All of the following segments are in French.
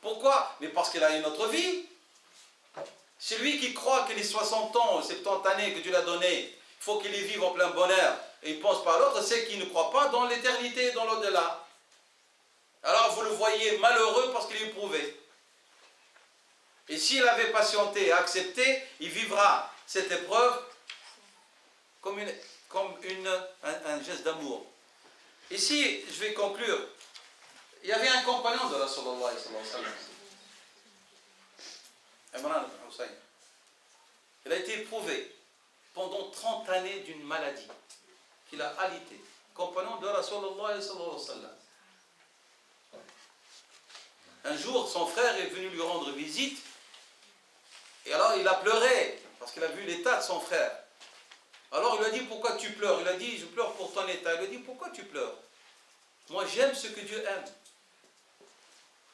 Pourquoi? Mais parce qu'il a une autre vie. Celui qui croit que les 60 ans, 70 années que Dieu l'a donné, il faut qu'il les vive en plein bonheur, et il pense pas à l'autre, c'est qu'il ne croit pas dans l'éternité, dans l'au-delà. Alors vous le voyez malheureux parce qu'il est éprouvé. Et s'il avait patienté et accepté, il vivra cette épreuve comme un geste d'amour. Ici, je vais conclure. Il y avait un compagnon de Rasulullah sallallahu alayhi wa sallam, Imran ibn Hussein. Il a été éprouvé pendant 30 années d'une maladie qu'il a alité. Compagnon de Rasulullah sallallahu alayhi wa sallam. Un jour, son frère est venu lui rendre visite. Et alors, il a pleuré parce qu'il a vu l'état de son frère. Alors, il lui a dit, pourquoi tu pleures? Il a dit, je pleure pour ton état. Il lui a dit, pourquoi tu pleures? Moi, j'aime ce que Dieu aime.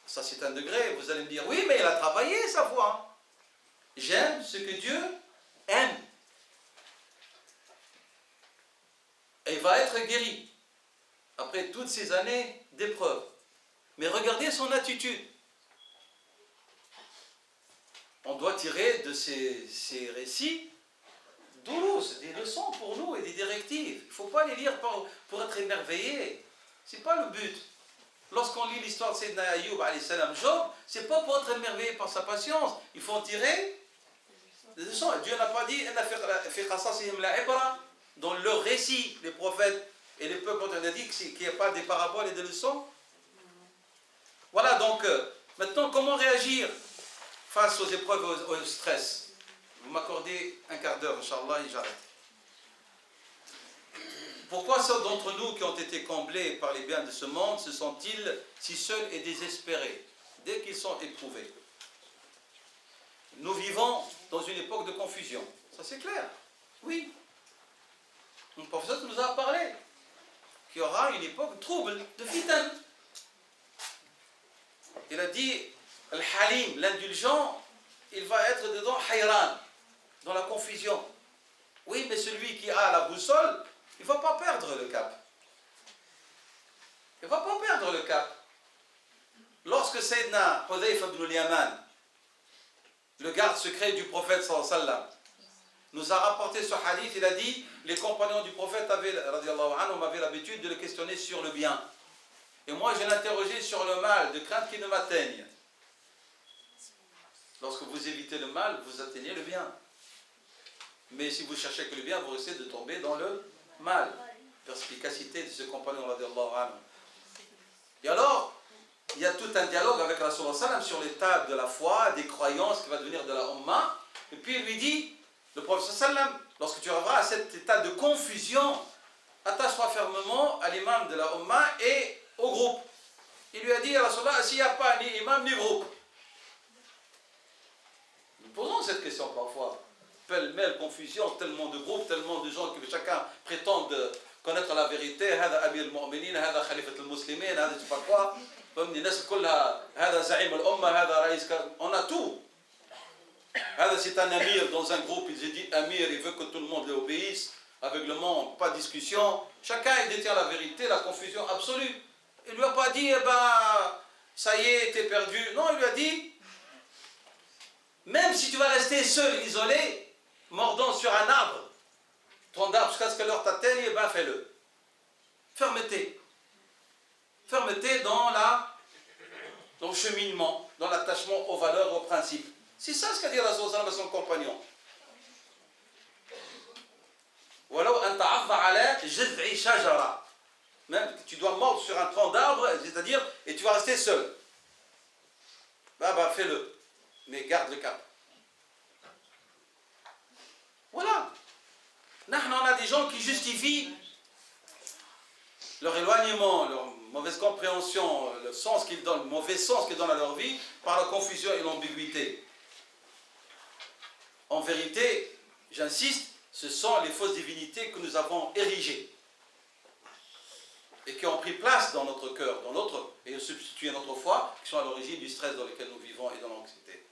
Ça, c'est un degré. Vous allez me dire, oui, mais il a travaillé sa foi. J'aime ce que Dieu aime. Et il va être guéri après toutes ces années d'épreuve. Mais regardez son attitude. On doit tirer de ces récits des leçons pour nous et des directives. Il ne faut pas les lire pour être émerveillé. Ce n'est pas le but. Lorsqu'on lit l'histoire de Sayyidina Ayyub, Job, ce n'est pas pour être émerveillé par sa patience. Il faut en tirer des leçons. Dieu n'a pas dit dans leur récit, les prophètes et les peuples, on a dit qu'il n'y a pas des paraboles et des leçons. Voilà, donc, maintenant, comment réagir face aux épreuves, au stress? Vous m'accordez un quart d'heure, Inch'Allah, et j'arrête. Pourquoi ceux d'entre nous qui ont été comblés par les biens de ce monde se sentent-ils si seuls et désespérés dès qu'ils sont éprouvés? Nous vivons dans une époque de confusion. Ça c'est clair. Oui. Mon professeur nous a parlé qu'il y aura une époque de trouble, de fitan. Il a dit, Al-Halim, l'indulgent, il va être dedans hayran, dans la confusion. Oui, mais celui qui a la boussole, il ne va pas perdre le cap. Il ne va pas perdre le cap. Lorsque Sayyidina Hudayfa ibn al-Yaman, le garde secret du prophète sallallahu alayhi wa sallam, nous a rapporté ce hadith, il a dit, les compagnons du prophète m'avaient l'habitude de le questionner sur le bien. Et moi je l'interrogeais sur le mal, de crainte qu'il ne m'atteigne. Lorsque vous évitez le mal, vous atteignez le bien. Mais si vous cherchez que le bien, vous risquez de tomber dans le mal. Perspicacité de ce compagnon radiallahu anhu. Et alors, il y a tout un dialogue avec Rasulullah sallam sur l'état de la foi, des croyances qui va devenir de la Ummah. Et puis il lui dit, le prophète sallam, lorsque tu arriveras à cet état de confusion, attache-toi fermement à l'imam de la Ummah et au groupe. Il lui a dit à Rasulullah, s'il n'y a pas ni imam ni groupe. Nous posons cette question parfois. Pêle-mêle, confusion, tellement de groupes, tellement de gens que chacun prétend connaître la vérité. Hada Amir al-Mu'minin, hada Khalifat al-Muslimin, hada je sais pas quoi. On a tout. C'est un amir dans un groupe, il se dit amir, il veut que tout le monde l'obéisse, aveuglement, pas de discussion. Chacun il détient la vérité, la confusion absolue. Il ne lui a pas dit, ça y est, t'es perdu. Non, il lui a dit, même si tu vas rester seul, isolé, mordant sur un arbre, tronc d'arbre jusqu'à ce que l'heure t'atteigne, fais-le. Fermeté. Fermeté dans le cheminement, dans l'attachement aux valeurs, aux principes. C'est ça ce qu'a dit Rasulullah à son compagnon. Même tu dois mordre sur un tronc d'arbre, c'est-à-dire, et tu vas rester seul. Fais-le. Mais garde le cap. Voilà. On a des gens qui justifient leur éloignement, leur mauvaise compréhension, le sens qu'ils donnent, le mauvais sens qu'ils donnent à leur vie par la confusion et l'ambiguïté. En vérité, j'insiste, ce sont les fausses divinités que nous avons érigées et qui ont pris place dans notre cœur, et ont substitué notre foi, qui sont à l'origine du stress dans lequel nous vivons et dans l'anxiété.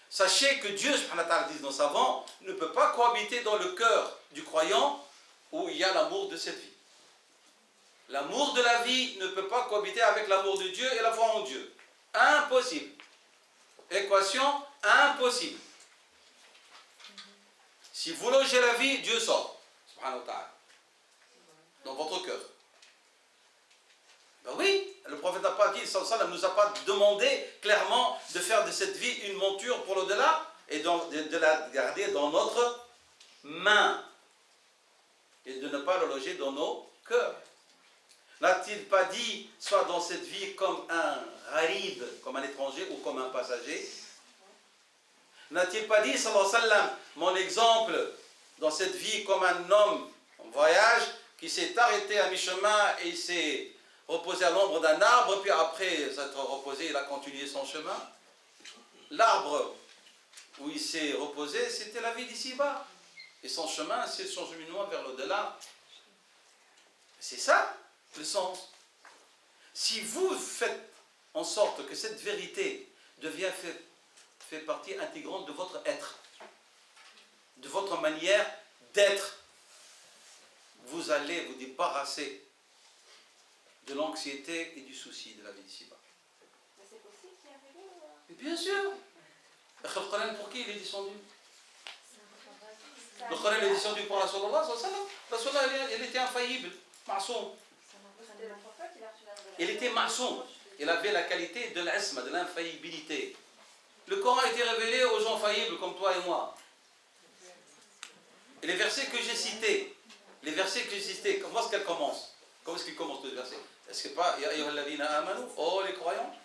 Sachez que Dieu, subhanahu wa ta'ala, dit nos savants, ne peut pas cohabiter dans le cœur du croyant où il y a l'amour de cette vie. L'amour de la vie ne peut pas cohabiter avec l'amour de Dieu et la foi en Dieu. Impossible. impossible. Équation impossible. Si vous logez la vie, Dieu sort. Subhanahu wa ta'ala. Dans votre cœur. Ben oui, le prophète n'a pas dit, sallallahu ne nous a pas demandé clairement de faire de cette vie une monture pour l'au-delà et de la garder dans notre main et de ne pas le loger dans nos cœurs. N'a-t-il pas dit, soit dans cette vie comme un gharib, comme un étranger ou comme un passager? N'a-t-il pas dit, sallallahu alayhi wa sallam, mon exemple dans cette vie comme un homme en voyage qui s'est arrêté à mi-chemin et s'est reposé à l'ombre d'un arbre, puis après s'être reposé, il a continué son chemin? L'arbre où il s'est reposé, c'était la vie d'ici-bas. Et son chemin, c'est son cheminement vers l'au-delà. C'est ça le sens. Si vous faites en sorte que cette vérité fait partie intégrante de votre être, de votre manière d'être, vous allez vous débarrasser de l'anxiété et du souci de la vie d'ici-bas. C'est possible d'y arriver ou... Bien sûr. Le Coran, pour qui il est descendu? Le Coran est descendu pour Rasulullah. Rasulullah, il était infaillible, masoum. Il était masoum. Il avait la qualité de l'isma, de l'infaillibilité. Le Coran a été révélé aux gens faillibles comme toi et moi. Et les versets que j'ai cités, comment est-ce qu'elles commencent? Comment est-ce qu'ils commencent les versets? Est-ce que pas Ya ayyuhalladhina amanu, oh les croyants?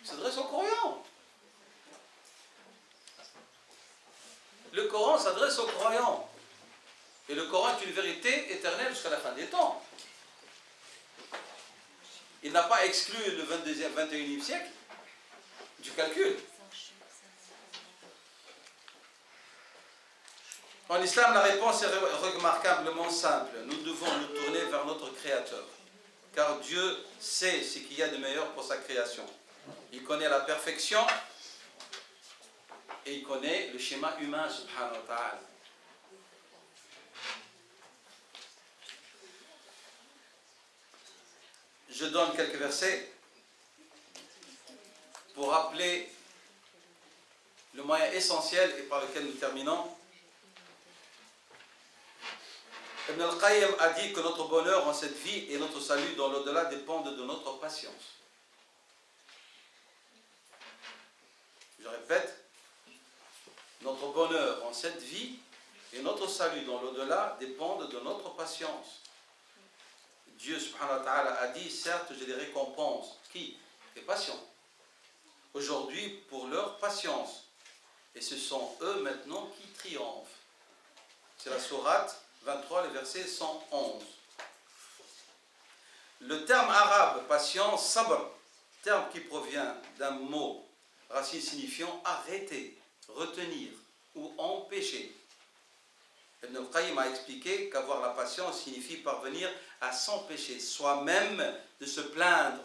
Il s'adresse aux croyants. Le Coran s'adresse aux croyants. Et le Coran est une vérité éternelle jusqu'à la fin des temps. Il n'a pas exclu le 21e siècle du calcul. En islam, la réponse est remarquablement simple. Nous devons nous tourner vers notre Créateur. Car Dieu sait ce qu'il y a de meilleur pour sa création. Il connaît la perfection et il connaît le schéma humain, subhanahu wa ta'ala. Je donne quelques versets pour rappeler le moyen essentiel et par lequel nous terminons. Ibn al-Qayyim a dit que notre bonheur en cette vie et notre salut dans l'au-delà dépendent de notre patience. Je répète, notre bonheur en cette vie et notre salut dans l'au-delà dépendent de notre patience. Dieu subhanahu wa ta'ala a dit, certes, j'ai des récompenses. Qui? Les patients. Aujourd'hui, pour leur patience. Et ce sont eux maintenant qui triomphent. C'est la sourate 23, le verset 111. Le terme arabe, patience, sabr, terme qui provient d'un mot, racine signifiant arrêter, retenir ou empêcher. Ibn al-Qayyim a expliqué qu'avoir la patience signifie parvenir à s'empêcher soi-même de se plaindre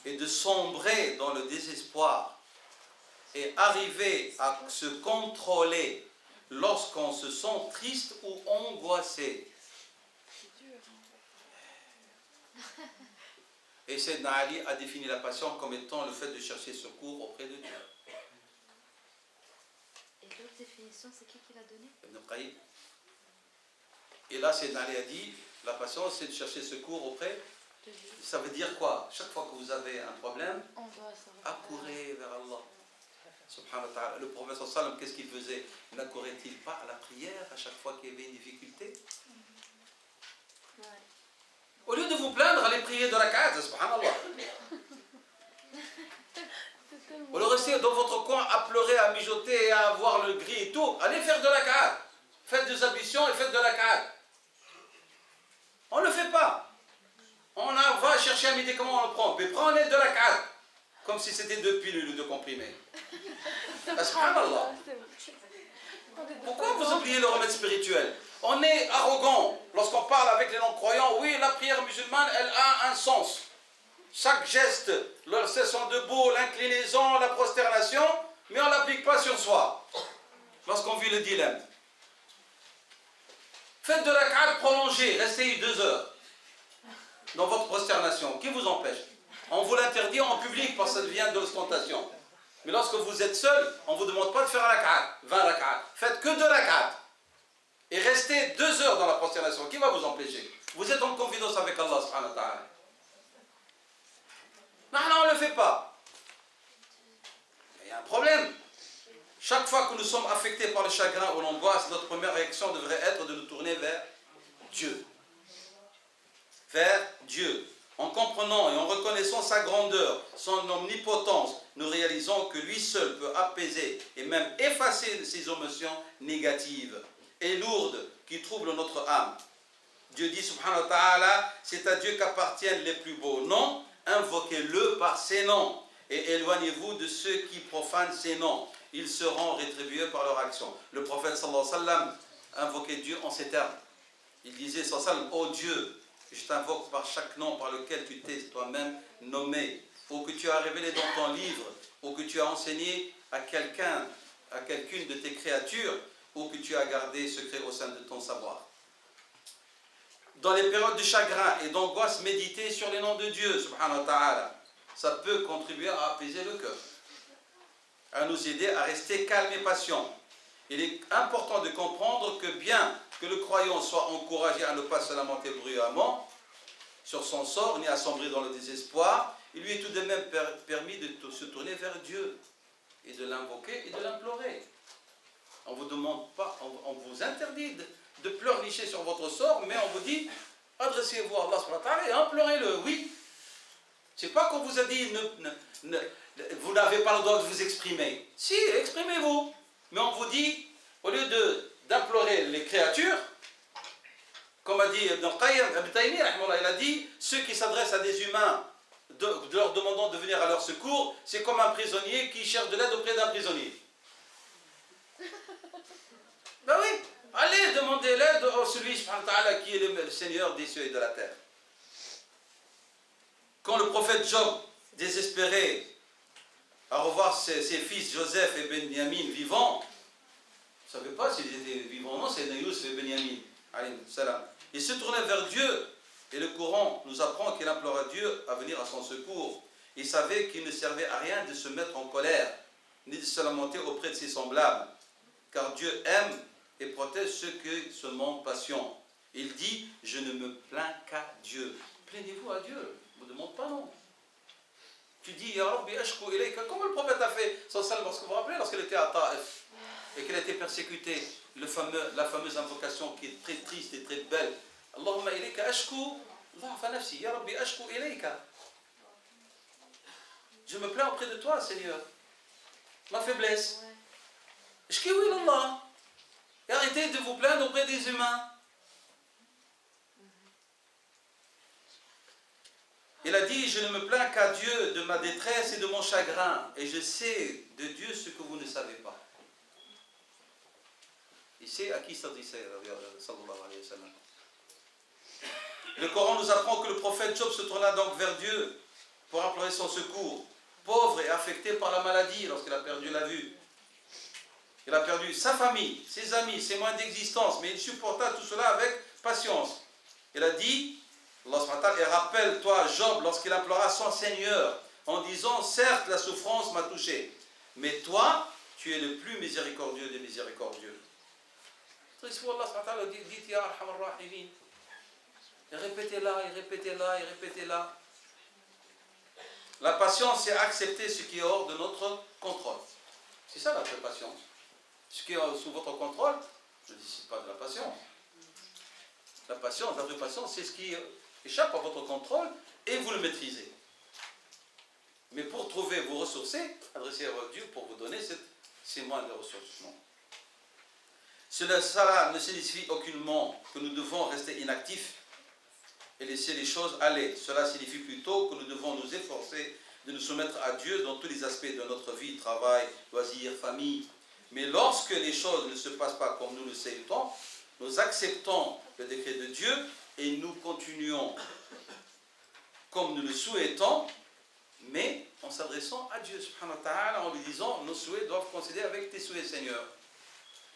et de sombrer dans le désespoir et arriver à se contrôler lorsqu'on se sent triste ou angoissé. Et Sayyidina Ali a défini la patience comme étant le fait de chercher secours auprès de Dieu. Et l'autre définition, c'est qui l'a donnée? Ibn al-Qayyim. Et là, Sayyidina Ali a dit, la patience, c'est de chercher secours auprès de Dieu. Ça veut dire quoi? Chaque fois que vous avez un problème, accourez vers Allah. Subhanahu wa ta'ala. Le prophète sallallahu alayhi wa sallam, qu'est-ce qu'il faisait? N'accourait-il pas à la prière à chaque fois qu'il y avait une difficulté? Ouais. Au lieu de vous plaindre, allez prier de rak'at, subhanallah. Au lieu de rester dans votre coin à pleurer, à mijoter et à avoir le gris et tout, allez faire de rak'at. Faites des ablutions et faites de rak'at. On ne le fait pas. On va chercher un médicament, on le prend. Mais prenez de rak'at. Comme si c'était 2 pilules ou 2 comprimés. Subhanallah. Pourquoi vous oubliez le remède spirituel? On est arrogant lorsqu'on parle avec les non-croyants. Oui, la prière musulmane, elle a un sens. Chaque geste, le cessant debout, l'inclinaison, la prosternation, mais on ne l'applique pas sur soi. Lorsqu'on vit le dilemme. Faites de rak'at prolongée, restez 2 heures dans votre prosternation. Qui vous empêche? vous l'interdit en public parce que ça devient de l'ostentation. Mais lorsque vous êtes seul, on ne vous demande pas de faire un rak'at, 20 rak'at. Faites que 2 rak'at. Et restez 2 heures dans la prosternation. Qui va vous empêcher? Vous êtes en confidence avec Allah subhanahu wa ta'ala. Non, on ne le fait pas. Il y a un problème. Chaque fois que nous sommes affectés par le chagrin ou l'angoisse, notre première réaction devrait être de nous tourner vers Dieu. Vers Dieu. En comprenant et en reconnaissant sa grandeur, son omnipotence, nous réalisons que lui seul peut apaiser et même effacer ces émotions négatives et lourdes qui troublent notre âme. Dieu dit subhanahu wa ta'ala, c'est à Dieu qu'appartiennent les plus beaux noms, invoquez-le par ses noms et éloignez-vous de ceux qui profanent ses noms. Ils seront rétribués par leur action. Le prophète sallallahu alayhi wa sallam invoquait Dieu en ces termes. Il disait sallallahu alayhi wa sallam, ô Dieu, je t'invoque par chaque nom par lequel tu t'es toi-même nommé, ou que tu as révélé dans ton livre, ou que tu as enseigné à quelqu'un, à quelqu'une de tes créatures, ou que tu as gardé secret au sein de ton savoir. Dans les périodes de chagrin et d'angoisse, méditer sur les noms de Dieu, subhanahu wa ta'ala, ça peut contribuer à apaiser le cœur, à nous aider à rester calme et patient. Il est important de comprendre que bien que le croyant soit encouragé à ne pas se lamenter bruyamment sur son sort, ni à sombrer dans le désespoir, il lui est tout de même permis de se tourner vers Dieu et de l'invoquer et de l'implorer. On ne vous demande pas, on vous interdit de pleurnicher sur votre sort, mais on vous dit, adressez-vous à Allah subhanahu wa ta'ala et implorez-le, oui. C'est pas qu'on vous a dit, vous n'avez pas le droit de vous exprimer. Si, exprimez-vous. Mais on vous dit, au lieu d'implorer les créatures, comme a dit Ibn Qayyim, il a dit, ceux qui s'adressent à des humains, de leur demandant de venir à leur secours, c'est comme un prisonnier qui cherche de l'aide auprès d'un prisonnier. Ben oui, allez demander l'aide à celui qui est le Seigneur des cieux et de la terre. Quand le prophète Job, désespéré à revoir ses fils Joseph et Benjamin vivants, vous ne savez pas s'ils étaient vivants ou non, c'est Youssef et Benjamin. Il se tournait vers Dieu et le Coran nous apprend qu'il implora Dieu à venir à son secours. Il savait qu'il ne servait à rien de se mettre en colère, ni de se lamenter auprès de ses semblables, car Dieu aime et protège ceux qui se montrent patients. Il dit, je ne me plains qu'à Dieu. Plaignez-vous à Dieu, ne me demande pas non. Tu dis, Ya Rabbi ashku ilayka, comme le prophète a fait, lorsque vous vous rappelez, lorsqu'il était à Taif, et qu'elle a été persécutée, la fameuse invocation qui est très triste et très belle. Allahumma ilayka ashku, dhafa nafsi, Ya Rabbi ashku ilayka. Je me plains auprès de toi, Seigneur. Ma faiblesse. Ashki oui, Allah. Et arrêtez de vous plaindre auprès des humains. Il a dit, je ne me plains qu'à Dieu de ma détresse et de mon chagrin, et je sais de Dieu ce que vous ne savez pas. Il sait à qui s'adressait, sallallahu alayhi wa sallam. Le Coran nous apprend que le prophète Job se tourna donc vers Dieu pour implorer son secours, pauvre et affecté par la maladie lorsqu'il a perdu la vue. Il a perdu sa famille, ses amis, ses moyens d'existence, mais il supporta tout cela avec patience. Il a dit, Allah subhanahu wa ta'ala, et rappelle-toi Job lorsqu'il implora son Seigneur en disant, certes la souffrance m'a touché, mais toi, tu es le plus miséricordieux des miséricordieux. Allah subhanahu wa ta'ala dit, Ya Arhamar Rahimin. Et répétez-la, et répétez-la, et répétez-la. La patience, c'est accepter ce qui est hors de notre contrôle. C'est ça la vraie patience. Ce qui est sous votre contrôle, je ne dis c'est pas de la patience. La patience, la vraie patience, c'est ce qui échappe à votre contrôle et vous le maîtrisez. Mais pour trouver vos ressourcer, adressez-vous à Dieu pour vous donner ces moyens de ressourcement. Cela ne signifie aucunement que nous devons rester inactifs et laisser les choses aller. Cela signifie plutôt que nous devons nous efforcer de nous soumettre à Dieu dans tous les aspects de notre vie, travail, loisirs, famille. Mais lorsque les choses ne se passent pas comme nous le souhaitons, nous acceptons le décret de Dieu et nous continuons comme nous le souhaitons, mais en s'adressant à Dieu, subhanahu wa ta'ala, en lui disant, nos souhaits doivent coïncider avec tes souhaits, Seigneur.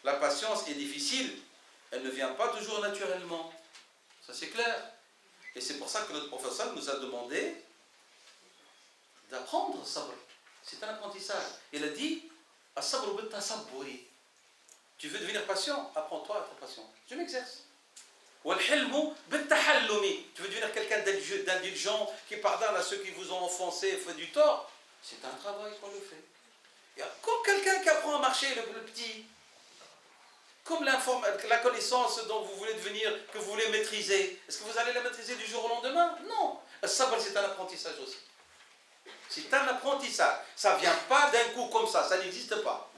La patience est difficile, elle ne vient pas toujours naturellement. Ça c'est clair. Et c'est pour ça que notre professeur nous a demandé le sabr. C'est un apprentissage. Il a dit, as-sabr bit-tasabburi. Tu veux devenir patient? Apprends-toi à être patient. Je m'exerce. Wal-hilmu bit-tahallumi. Tu veux devenir quelqu'un d'indulgent, qui pardonne à ceux qui vous ont offensé et fait du tort? C'est un travail qu'on le fait. Il y a comme quelqu'un qui apprend à marcher, le petit. Comme la connaissance dont vous voulez devenir, que vous voulez maîtriser. Est-ce que vous allez la maîtriser du jour au lendemain? Non. Le sabr, c'est un apprentissage aussi. C'est un apprentissage. Ça ne vient pas d'un coup comme ça n'existe pas.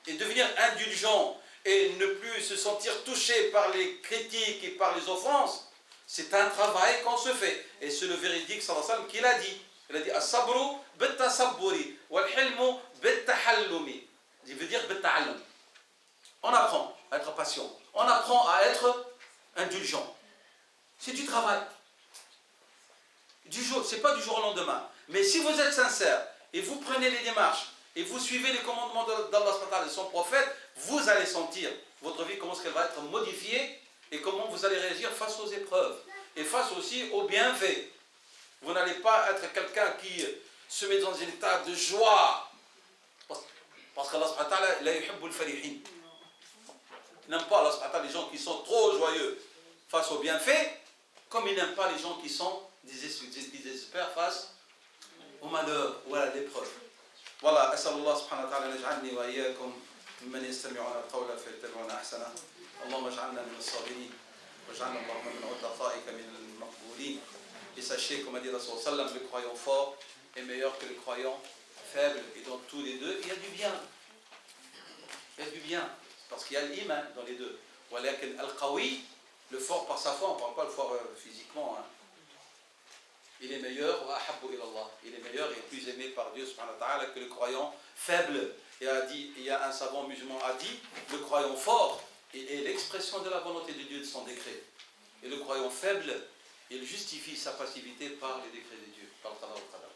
Et devenir indulgent et ne plus se sentir touché par les critiques et par les offenses, c'est un travail qu'on se fait. Et c'est le véridique sallallahu alayhi wa sallam qui l'a dit. Il a dit as-sabru bit-tasabburi wal-hilmu bit-tahallumi. Il veut dire bit-ta'allum. On apprend à être patient. On apprend à être indulgent. C'est du travail. Ce n'est pas du jour au lendemain. Mais si vous êtes sincère et vous prenez les démarches et vous suivez les commandements d'Allah et de son prophète, vous allez sentir votre vie, comment est-ce qu'elle va être modifiée et comment vous allez réagir face aux épreuves et face aussi aux bienfaits. Vous n'allez pas être quelqu'un qui se met dans un état de joie. Parce qu'Allah il n'aime pas Allah, les gens qui sont trop joyeux face aux bienfaits, comme il n'aime pas les gens qui sont désespèrent face au malheur ou à l'épreuve. Voilà, أسأل الله سبحانه وتعالى أن يجعلني وإياكم ممن يستمعون القول فيتبعون أحسنه. اللهم اجعلنا من الصابرين واجعلنا اللهم من عتقائك من المقبولين. Et sachez, comme a dit Rasul sallam, le croyant fort est meilleur que le croyant faible. Et dans tous les deux, il y a du bien. Il y a du bien. Parce qu'il y a l'iman dans les deux. Walakin al-qawi, le fort par sa foi, on ne parle pas le fort physiquement. Hein. Il est meilleur, il est meilleur et plus aimé par Dieu subhanahu wa ta'ala que le croyant faible. Et il y a un savant musulman a dit, le croyant fort est l'expression de la volonté de Dieu de son décret. Et le croyant faible, il justifie sa passivité par les décrets de Dieu, par le qada wa qadar.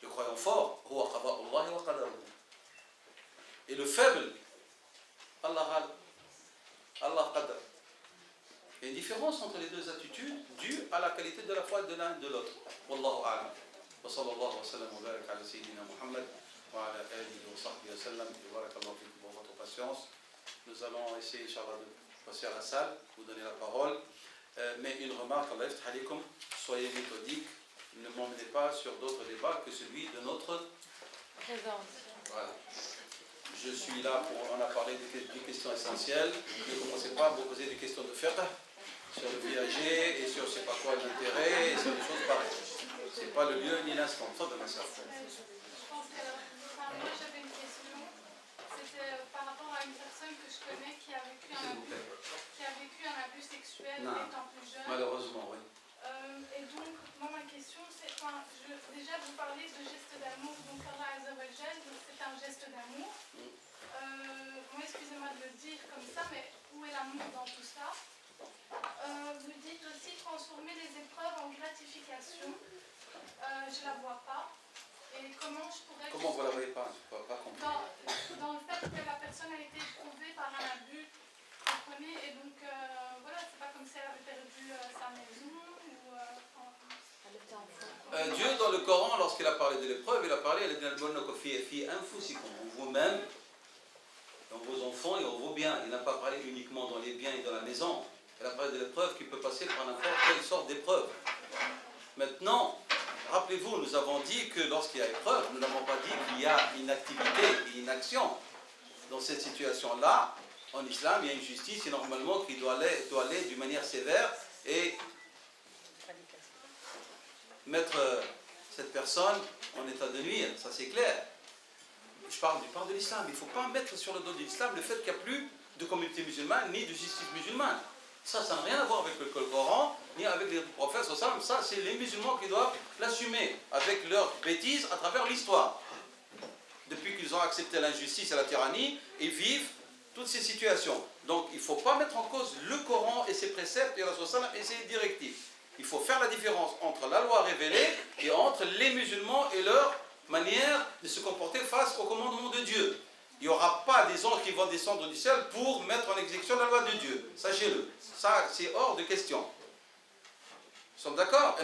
Le croyant fort, huwa qada'ullahi wa qadaruhu. Et le faible, Allah qadar. Il y a une différence entre les deux attitudes due à la qualité de la foi de l'un et de l'autre. Wallahu a'lam. Wa sallallahu wa sallam wa barak ala sayyidina Muhammad wa ala alihi wa sahbihi wa sallam. Et barakallahu fikum pour votre patience. Nous allons essayer, Inch'Allah, de passer à la salle, vous donner la parole. Mais une remarque, Allah yaftah alaykum, soyez méthodiques, ne m'emmenez pas sur d'autres débats que celui de notre présence. Voilà. Je suis là pour, on a parlé des questions essentielles. Ne commencez pas à vous poser des questions de fiqh sur le viager et sur je ne sais pas quoi l'intérêt et sur des choses pareilles. Ce n'est pas le lieu ni l'instant. Ça de ma sœur. Je pense que moi j'avais une question. C'était par rapport à une personne que je connais qui a vécu un abus sexuel étant plus jeune. Malheureusement, oui. Et donc, moi ma question c'est, déjà vous parlez de geste d'amour, donc Allah Azza wa Jal, donc c'est un geste d'amour. Moi excusez-moi de le dire comme ça, mais où est l'amour dans tout ça? Vous dites aussi transformer les épreuves en gratification. Je la vois pas. Et comment je pourrais... Comment vous la voyez pas? Je ne peux pas comprendre. Dans le fait que la personne a été éprouvée par un abus, vous comprenez, et donc voilà, c'est pas comme si elle avait perdu sa maison ou... Dieu dans le Coran, lorsqu'il a parlé de l'épreuve, il a parlé en vous-même, dans vos enfants et en vos biens. Il n'a pas parlé uniquement dans les biens et dans la maison. Il a parlé de l'épreuve qui peut passer par n'importe quelle sorte d'épreuve. Maintenant, rappelez-vous, nous avons dit que lorsqu'il y a épreuve, nous n'avons pas dit qu'il y a une activité et une action. Dans cette situation-là, en islam, il y a une justice et normalement qui doit aller d'une manière sévère et mettre cette personne en état de nuire, ça c'est clair. Je parle de l'islam, il ne faut pas mettre sur le dos de l'islam le fait qu'il n'y a plus de communauté musulmane ni de justice musulmane. Ça n'a rien à voir avec le Coran, ni avec les prophètes, ça c'est les musulmans qui doivent l'assumer avec leurs bêtises à travers l'histoire. Depuis qu'ils ont accepté l'injustice et la tyrannie, ils vivent toutes ces situations. Donc il ne faut pas mettre en cause le Coran et ses préceptes et ses directives. Il faut faire la différence entre la loi révélée et entre les musulmans et leur manière de se comporter face au commandement de Dieu. Il n'y aura pas des anges qui vont descendre du ciel pour mettre en exécution la loi de Dieu. Sachez-le. Ça, c'est hors de question. Nous sommes d'accord?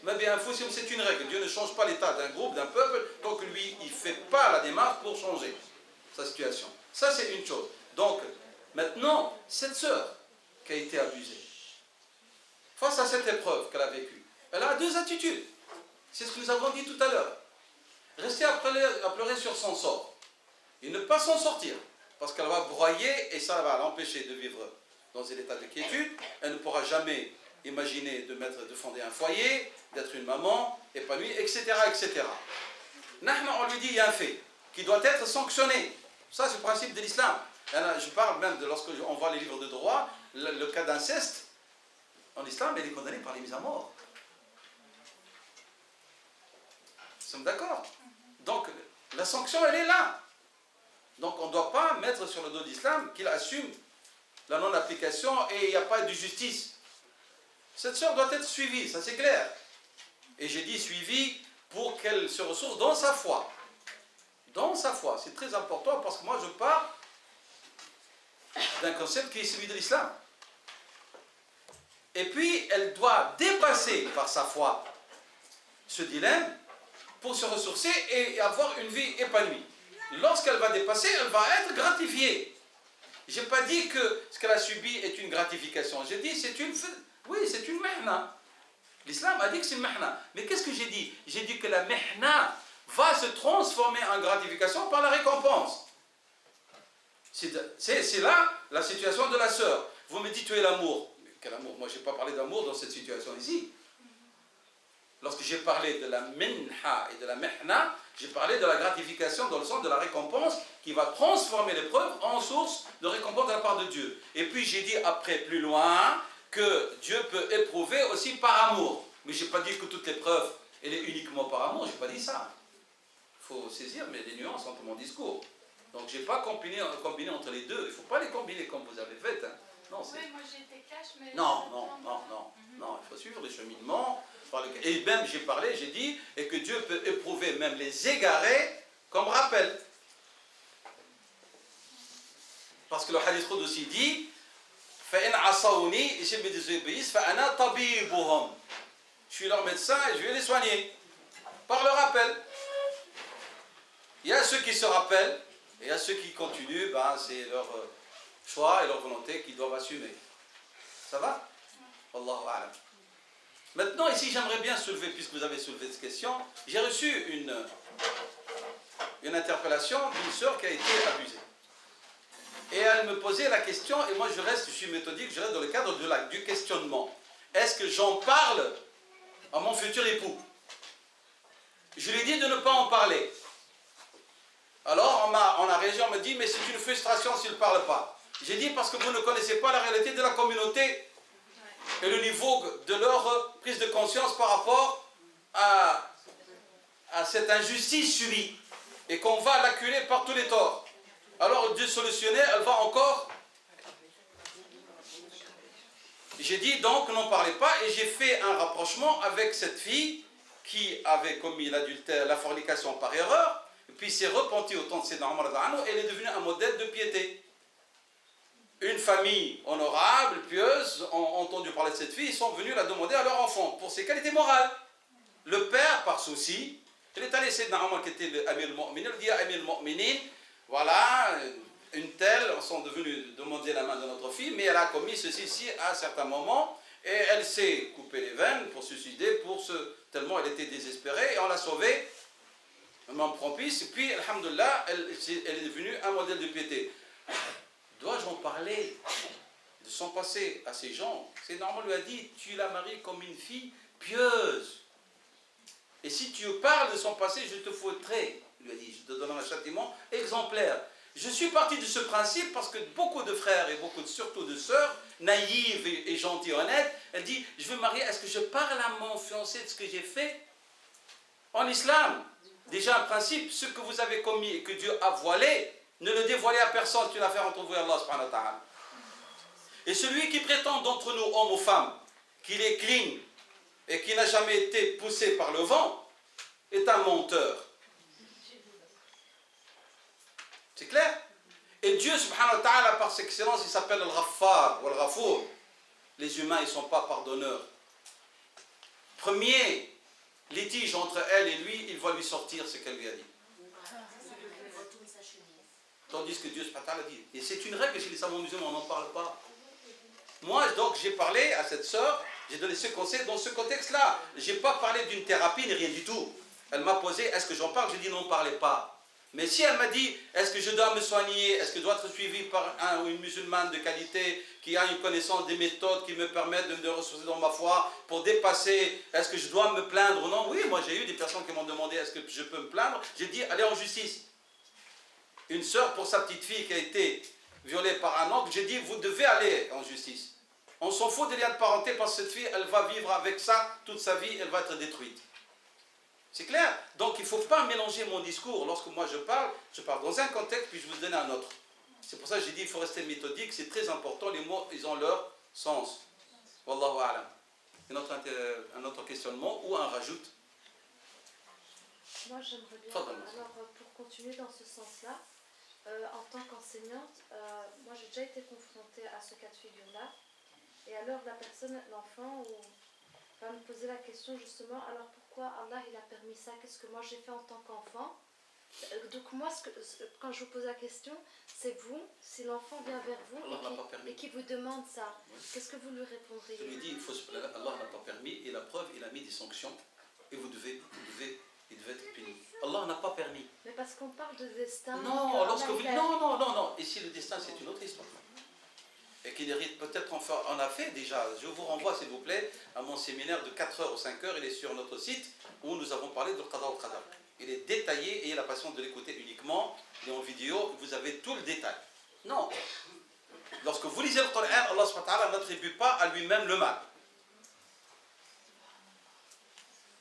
Mais bien, c'est une règle. Dieu ne change pas l'état d'un groupe, d'un peuple, tant que lui, il ne fait pas la démarche pour changer sa situation. Ça, c'est une chose. Donc, maintenant, cette sœur qui a été abusée, face à cette épreuve qu'elle a vécue, elle a deux attitudes. C'est ce que nous avons dit tout à l'heure. Rester à pleurer sur son sort et ne pas s'en sortir, parce qu'elle va broyer et ça va l'empêcher de vivre dans un état de quiétude. Elle ne pourra jamais imaginer de fonder un foyer, d'être une maman épanouie, etc. etc. Nahma, on lui dit, il y a un fait qui doit être sanctionné. Ça, c'est le principe de l'islam. Je parle même de lorsqu'on voit les livres de droit, le cas d'inceste, en islam, il est condamné par les mises à mort. Nous sommes d'accord? Donc, la sanction, elle est là. Donc, on ne doit pas mettre sur le dos de l'islam qu'il assume la non-application et il n'y a pas de justice. Cette sœur doit être suivie, ça c'est clair. Et j'ai dit suivie pour qu'elle se ressource dans sa foi. Dans sa foi, c'est très important parce que moi je pars d'un concept qui est celui de l'islam. Et puis, elle doit dépasser par sa foi ce dilemme pour se ressourcer et avoir une vie épanouie. Lorsqu'elle va dépasser, elle va être gratifiée. Je n'ai pas dit que ce qu'elle a subi est une gratification. J'ai dit c'est une mihna. L'islam a dit que c'est une mihna. Mais qu'est-ce que j'ai dit? J'ai dit que la mihna va se transformer en gratification par la récompense. C'est là la situation de la sœur. Vous me dites tu es l'amour. Quel amour? Moi je n'ai pas parlé d'amour dans cette situation ici. Lorsque j'ai parlé de la minha et de la mihna, j'ai parlé de la gratification dans le sens de la récompense qui va transformer l'épreuve en source de récompense de la part de Dieu. Et puis j'ai dit après, plus loin, que Dieu peut éprouver aussi par amour. Mais je n'ai pas dit que toute l'épreuve, elle est uniquement par amour, je n'ai pas dit ça. Il faut saisir les nuances entre mon discours. Donc je n'ai pas combiné entre les deux. Il ne faut pas les combiner comme vous avez fait. Hein. Non, oui, moi j'ai été cash, mais... Non, il faut suivre le cheminement. Et même j'ai parlé, j'ai dit, et que Dieu peut éprouver même les égarés comme rappel. Parce que le hadith aussi dit, فَإِنْ عَصَوْنِي, s'ils me désobéissent, فَأَنَا طَبِيبُهُمْ. Je suis leur médecin et je vais les soigner. Par le rappel. Il y a ceux qui se rappellent, et il y a ceux qui continuent, c'est leur choix et leur volonté qu'ils doivent assumer. Ça va? Wallahu a'lam. Maintenant, ici, j'aimerais bien soulever, puisque vous avez soulevé cette question, j'ai reçu une interpellation d'une sœur qui a été abusée. Et elle me posait la question, et moi je suis méthodique, je reste dans le cadre du questionnement. Est-ce que j'en parle à mon futur époux? Je lui ai dit de ne pas en parler. Alors on a réagi, on m'a dit, mais c'est une frustration s'il ne parle pas. J'ai dit, parce que vous ne connaissez pas la réalité de la communauté et le niveau de leur prise de conscience par rapport à cette injustice subie et qu'on va l'acculer par tous les torts. Alors, Dieu solutionner, elle va encore... J'ai dit donc, n'en parlez pas, et j'ai fait un rapprochement avec cette fille qui avait commis l'adultère, la fornication par erreur, et puis s'est repentie au temps de Sayyidina Omar, et elle est devenue un modèle de piété. Une famille honorable, pieuse, ont entendu parler de cette fille, ils sont venus la demander à leur enfant pour ses qualités morales. Le père, par souci, il est allé Sayyidina Omar qui était le Amir al-Mu'minin, il dit à Amir al-Mu'minin, voilà, une telle, ils sont devenus demander la main de notre fille, mais elle a commis ceci à un certain moment, et elle s'est coupé les veines pour se suicider, tellement elle était désespérée, et on l'a sauvée, maman propice, et puis, alhamdoulilah, elle est devenue un modèle de piété. Dois-je en parler de son passé à ces gens? C'est normal, lui a dit, tu la maries comme une fille pieuse. Et si tu parles de son passé, je te faudrai, lui a dit, je te donnerai un châtiment exemplaire. Je suis parti de ce principe parce que beaucoup de frères et surtout de sœurs, naïves et gentilles, honnêtes, elle dit, je veux marier, est-ce que je parle à mon fiancé de ce que j'ai fait? En islam, déjà un principe, ce que vous avez commis et que Dieu a voilé, ne le dévoilez à personne, c'est une affaire entre vous et Allah subhanahu wa ta'ala. Et celui qui prétend d'entre nous, hommes ou femmes, qu'il est clean et qui n'a jamais été poussé par le vent, est un menteur. C'est clair? Et Dieu subhanahu wa ta'ala, par ses excellences, il s'appelle Al-Ghaffar ou Al-Ghafour. Les humains, ils ne sont pas pardonneurs. premier litige entre elle et lui, il va lui sortir ce qu'elle lui a dit. Tandis que Dieu a dit. Et c'est une règle chez les savants musulmans, on n'en parle pas. Moi, donc, j'ai parlé à cette sœur, j'ai donné ce conseil dans ce contexte-là. Je n'ai pas parlé d'une thérapie ni rien du tout. Elle m'a posé, est-ce que j'en parle? J'ai dit non, ne parlez pas. Mais si elle m'a dit, est-ce que je dois me soigner, est-ce que je dois être suivi par un ou une musulmane de qualité qui a une connaissance des méthodes qui me permettent de me ressourcer dans ma foi pour dépasser, est-ce que je dois me plaindre ou non? Oui, moi j'ai eu des personnes qui m'ont demandé, est-ce que je peux me plaindre? J'ai dit, allez en justice. Une sœur pour sa petite fille qui a été violée par un oncle, j'ai dit, vous devez aller en justice. On s'en fout des liens de parenté parce que cette fille, elle va vivre avec ça toute sa vie, elle va être détruite. C'est clair? Donc il ne faut pas mélanger mon discours. Lorsque moi je parle dans un contexte, puis je vous donne un autre. C'est pour ça que j'ai dit il faut rester méthodique, c'est très important, les mots, ils ont leur sens. Wallahu a'lam. Un autre questionnement ou un rajout? Moi j'aimerais bien, alors pour continuer dans ce sens-là, en tant qu'enseignante, moi j'ai déjà été confrontée à ce cas de figure-là. Et alors la personne, l'enfant, va me poser la question justement, alors pourquoi Allah il a permis ça? Qu'est-ce que moi j'ai fait en tant qu'enfant? Donc moi, quand je vous pose la question, c'est vous, si l'enfant vient vers vous et qui vous demande ça, oui. Qu'est-ce que vous lui répondriez? Je lui dis, Allah n'a pas permis, et la preuve, il a mis des sanctions, et il devait être puni. Allah n'a pas permis. Mais parce qu'on parle de destin. Non, non. Ici, le destin, c'est une autre histoire. Et qu'il hérite peut-être on a fait déjà. Je vous renvoie, s'il vous plaît, à mon séminaire de 4h ou 5h. Il est sur notre site où nous avons parlé de Qada al Qadar. Il est détaillé, ayez la patience de l'écouter uniquement. Il est en vidéo, vous avez tout le détail. Non. Lorsque vous lisez le Coran, Allah subhanahu wa ta'ala n'attribue pas à lui-même le mal.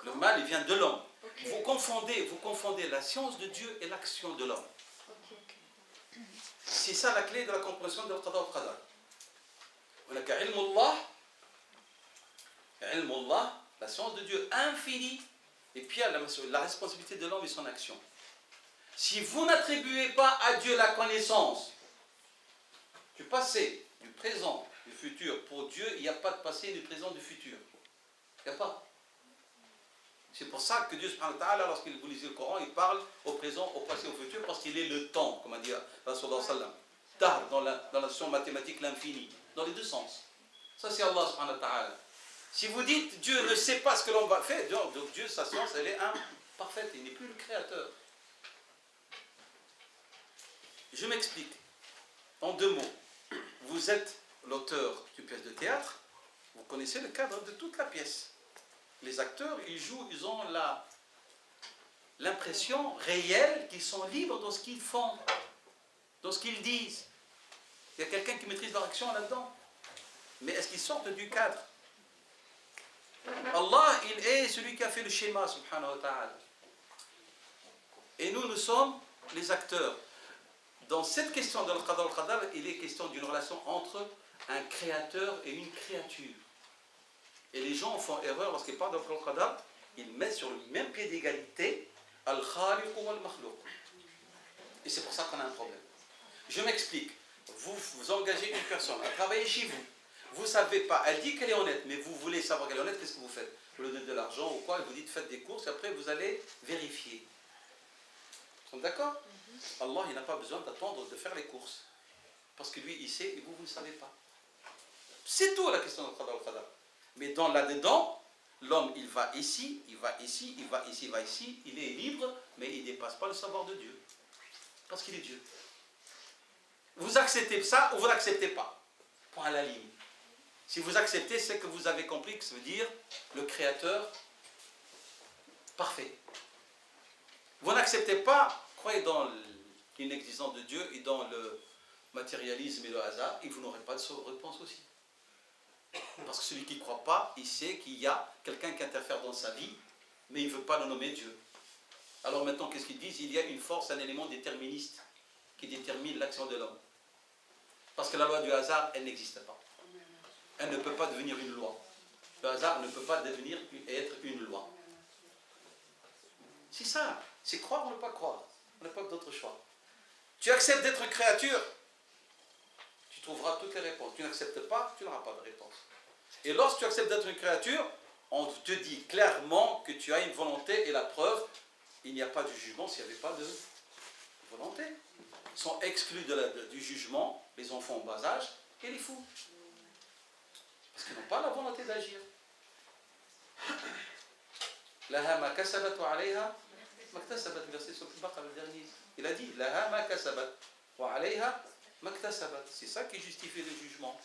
Le mal, il vient de l'homme. Okay. Vous confondez la science de Dieu et l'action de l'homme. Okay. C'est ça la clé de la compréhension de Qada al Qadar. On a ilm Allah, la science de Dieu infinie, et puis la responsabilité de l'homme et son action. Si vous n'attribuez pas à Dieu la connaissance du passé, du présent, du futur, pour Dieu, il n'y a pas de passé, ni de présent, du futur. Il n'y a pas. C'est pour ça que Dieu, subhanahu wa ta'ala, lorsqu'il vous lisez le Coran, il parle au présent, au passé, au futur, parce qu'il est le temps, comme a dit Rasulullah sallam. Dahr, dans la notion mathématique, l'infini. Dans les deux sens. Ça, c'est Allah subhanahu wa ta'ala. Si vous dites Dieu ne sait pas ce que l'on va faire, donc Dieu, sa science, elle est imparfaite. Il n'est plus le créateur. Je m'explique. En 2 mots. Vous êtes l'auteur d'une pièce de théâtre. Vous connaissez le cadre de toute la pièce. Les acteurs, ils jouent, ils ont l'impression réelle qu'ils sont libres dans ce qu'ils font, dans ce qu'ils disent. Il y a quelqu'un qui maîtrise leur action là-dedans. Mais est-ce qu'ils sortent du cadre? Allah, il est celui qui a fait le schéma, subhanahu wa ta'ala. Et nous sommes les acteurs. Dans cette question de l'Qada al-Qadar, il est question d'une relation entre un créateur et une créature. Et les gens font erreur lorsqu'ils parlent de l'Qada al-Qadar, ils mettent sur le même pied d'égalité al-Khaliq ou al-Makhlouq. Et c'est pour ça qu'on a un problème. Je m'explique. Vous engagez une personne à travailler chez vous. Vous ne savez pas, elle dit qu'elle est honnête, mais vous voulez savoir qu'elle est honnête, qu'est-ce que vous faites? Vous lui donnez de l'argent ou quoi, et vous dites faites des courses, et après vous allez vérifier. Vous sommes d'accord? Allah, il n'a pas besoin d'attendre de faire les courses. Parce que lui, il sait, et vous ne savez pas. C'est tout la question de Qada al-Qadar. Mais là-dedans, l'homme, il va ici, il va ici, il va ici, il va ici, il est libre, mais il ne dépasse pas le savoir de Dieu. Parce qu'il est Dieu. Vous acceptez ça ou vous n'acceptez pas. Point à la ligne. Si vous acceptez, c'est que vous avez compris que ça veut dire le Créateur parfait. Vous n'acceptez pas, croyez dans l'inexistence de Dieu et dans le matérialisme et le hasard, et vous n'aurez pas de réponse aussi. Parce que celui qui ne croit pas, il sait qu'il y a quelqu'un qui interfère dans sa vie, mais il ne veut pas le nommer Dieu. Alors maintenant, qu'est-ce qu'ils disent? Il y a une force, un élément déterministe qui détermine l'action de l'homme. Parce que la loi du hasard, elle n'existe pas. Elle ne peut pas devenir une loi. Le hasard ne peut pas devenir et être une loi. C'est ça. C'est croire ou ne pas croire. On n'a pas d'autre choix. Tu acceptes d'être une créature, tu trouveras toutes les réponses. Tu n'acceptes pas, tu n'auras pas de réponse. Et lorsque tu acceptes d'être une créature, on te dit clairement que tu as une volonté et la preuve, il n'y a pas de jugement s'il n'y avait pas de volonté. Ils sont exclus du jugement les enfants en bas âge et les fous. Parce qu'ils n'ont pas la volonté d'agir. Laha ma kasabat wa alayha ma ktasabat, verset sur le dernier. Il a dit Laha ma kasabat wa alayha ma ktasabat. C'est ça qui justifie le jugement.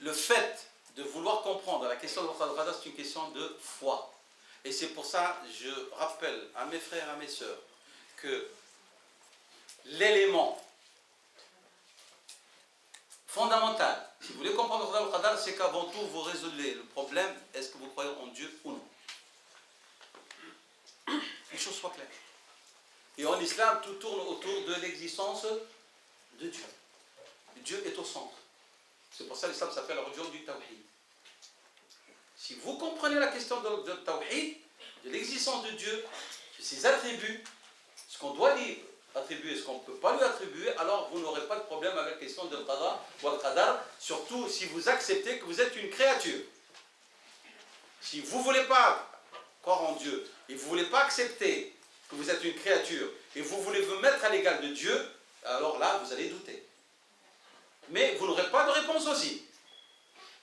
Le fait de vouloir comprendre la question de l'Qadar, c'est une question de foi. Et c'est pour ça que je rappelle à mes frères et à mes sœurs que l'élément fondamental, si vous voulez comprendre le Qadar, c'est qu'avant tout vous résolvez le problème, est-ce que vous croyez en Dieu ou non. Les choses soient claires. Et en islam, tout tourne autour de l'existence de Dieu. Dieu est au centre. C'est pour ça que l'islam s'appelle la religion du Tawhid. Si vous comprenez la question de Tawhid, de l'existence de Dieu, de ses attributs, ce qu'on doit lui attribuer, ce qu'on ne peut pas lui attribuer, alors vous n'aurez pas de problème avec la question de Qada ou Al-Qadar, surtout si vous acceptez que vous êtes une créature. Si vous ne voulez pas croire en Dieu, et vous ne voulez pas accepter que vous êtes une créature, et vous voulez vous mettre à l'égal de Dieu, alors là, vous allez douter. Mais vous n'aurez pas de réponse aussi.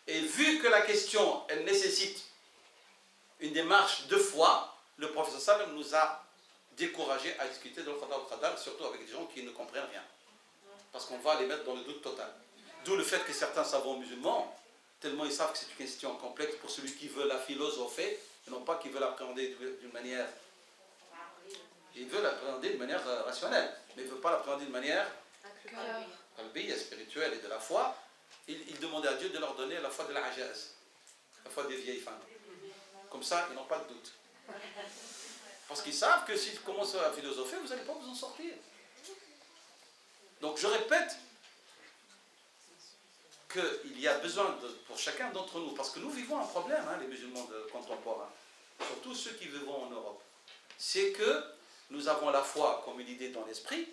Et vu que la question, elle nécessite une démarche de foi, le professeur Salem nous a découragés à discuter de l'Qadar al-Qadar, surtout avec des gens qui ne comprennent rien. Parce qu'on va les mettre dans le doute total. D'où le fait que certains savants musulmans, tellement ils savent que c'est une question complexe pour celui qui veut la philosopher, et non pas qui veut l'appréhender d'une manière... Il veut l'appréhender d'une manière rationnelle, mais il ne veut pas l'appréhender d'une manière spirituelle et de la foi. Il demandait à Dieu de leur donner la foi de la ajaz, la foi des vieilles femmes. Comme ça, ils n'ont pas de doute. Parce qu'ils savent que s'ils commencent à philosopher, vous n'allez pas vous en sortir. Donc je répète qu'il y a besoin pour chacun d'entre nous, parce que nous vivons un problème, les musulmans contemporains, surtout ceux qui vivent en Europe, c'est que nous avons la foi comme une idée dans l'esprit,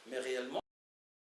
mais réellement